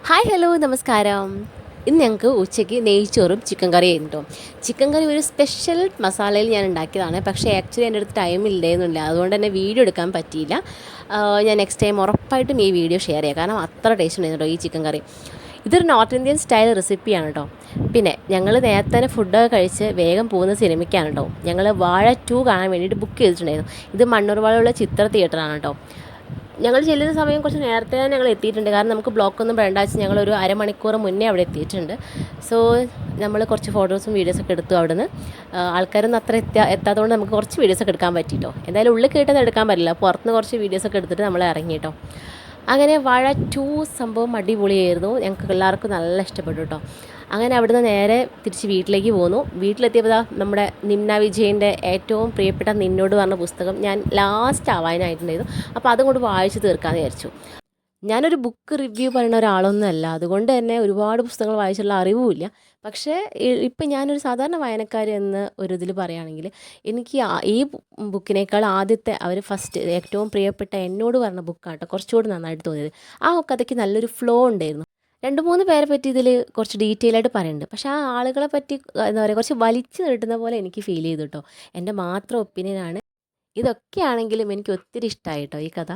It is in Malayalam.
ഹായ് ഹലോ നമസ്കാരം. ഇന്ന് ഞങ്ങൾക്ക് ഉച്ചയ്ക്ക് നെയ്ച്ചോറും ചിക്കൻ കറിയും കേട്ടോ. ചിക്കൻ കറി ഒരു സ്പെഷ്യൽ മസാലയിൽ ഞാൻ ഉണ്ടാക്കിയതാണ്. പക്ഷേ ആക്ച്വലി എൻ്റെ അടുത്ത് ടൈം ഇല്ലായിരുന്നില്ല, അതുകൊണ്ട് തന്നെ വീഡിയോ എടുക്കാൻ പറ്റിയില്ല. ഞാൻ നെക്സ്റ്റ് ടൈം ഉറപ്പായിട്ടും ഈ വീഡിയോ ഷെയർ ചെയ്യാം, കാരണം അത്ര ടേസ്റ്റ് ഉണ്ടായിരുന്നു കേട്ടോ ഈ ചിക്കൻ കറി. ഇതൊരു നോർത്ത് ഇന്ത്യൻ സ്റ്റൈൽ റെസിപ്പിയാണ് കേട്ടോ. പിന്നെ ഞങ്ങൾ നേരത്തെ തന്നെ ഫുഡൊക്കെ കഴിച്ച് വേഗം പോകുന്ന സിനിമയ്ക്കാണ് കേട്ടോ. ഞങ്ങൾ വാഴ 2 കാണാൻ വേണ്ടിയിട്ട് ബുക്ക് ചെയ്തിട്ടുണ്ടായിരുന്നു. ഇത് മണ്ണൂർവാളയുള്ള ചിത്ര തിയേറ്ററാണ് കേട്ടോ. ഞങ്ങൾ ചെല്ലുന്ന സമയം കുറച്ച് നേരത്തെ തന്നെ ഞങ്ങൾ എത്തിയിട്ടുണ്ട്, കാരണം നമുക്ക് ബ്ലോക്കൊന്നും വേണ്ട വെച്ച് ഞങ്ങളൊരു അരമണിക്കൂർ മുന്നേ അവിടെ എത്തിയിട്ടുണ്ട്. സോ നമ്മൾ കുറച്ച് ഫോട്ടോസും വീഡിയോസൊക്കെ എടുത്തു അവിടുന്ന്. ആൾക്കാരൊന്നും അത്ര എത്താത്തതുകൊണ്ട് നമുക്ക് കുറച്ച് വീഡിയോസൊക്കെ എടുക്കാൻ പറ്റിയിട്ടോ. എന്തായാലും ഉള്ളിൽ കേട്ടത് എടുക്കാൻ പറ്റില്ല, പുറത്തുനിന്ന് കുറച്ച് വീഡിയോസൊക്കെ എടുത്തിട്ട് നമ്മൾ ഇറങ്ങി കേട്ടോ. അങ്ങനെ വാഴ 2 സംഭവം അടിപൊളിയായിരുന്നു, ഞങ്ങൾക്ക് എല്ലാവർക്കും നല്ല ഇഷ്ടപ്പെട്ടു കേട്ടോ. അങ്ങനെ അവിടുന്ന് നേരെ തിരിച്ച് വീട്ടിലേക്ക് പോന്നു. വീട്ടിലെത്തിയപ്പോൾ നമ്മുടെ നിമ്ന വിജയൻ്റെ ഏറ്റവും പ്രിയപ്പെട്ട നിന്നോട് പറഞ്ഞ പുസ്തകം ഞാൻ ലാസ്റ്റ് ആവാനായിട്ടുണ്ടായിരുന്നു. അപ്പോൾ അതും കൂടി വായിച്ച് തീർക്കാമെന്ന് വിചാരിച്ചു. ഞാനൊരു ബുക്ക് റിവ്യൂ പറയുന്ന ഒരാളൊന്നുമല്ല, അതുകൊണ്ട് തന്നെ ഒരുപാട് പുസ്തകങ്ങൾ വായിച്ചുള്ള അറിവുമില്ല. പക്ഷേ ഇപ്പം ഞാനൊരു സാധാരണ വായനക്കാരി എന്ന ഒരു ഇതിൽ പറയുകയാണെങ്കിൽ എനിക്ക് ഈ ബുക്കിനേക്കാൾ ആദ്യത്തെ അവർ ഫസ്റ്റ് ഏറ്റവും പ്രിയപ്പെട്ട എന്നോട് പറഞ്ഞ ബുക്കാട്ടോ കുറച്ചുകൂടി നന്നായിട്ട് തോന്നിയത്. ആ കഥയ്ക്ക് നല്ലൊരു ഫ്ലോ ഉണ്ടായിരുന്നു. 2, 3 പേരെ പറ്റി ഇതിൽ കുറച്ച് ഡീറ്റെയിൽ ആയിട്ട് പറയുന്നുണ്ട്. പക്ഷേ ആ ആളുകളെ പറ്റി എന്താ പറയുക, കുറച്ച് വലിച്ചു നീട്ടുന്ന പോലെ എനിക്ക് ഫീൽ ചെയ്തു കേട്ടോ. എൻ്റെ മാത്രം ഒപ്പീനിയനാണ്. ഇതൊക്കെയാണെങ്കിലും എനിക്ക് ഒത്തിരി ഇഷ്ടമായി കേട്ടോ ഈ കഥ.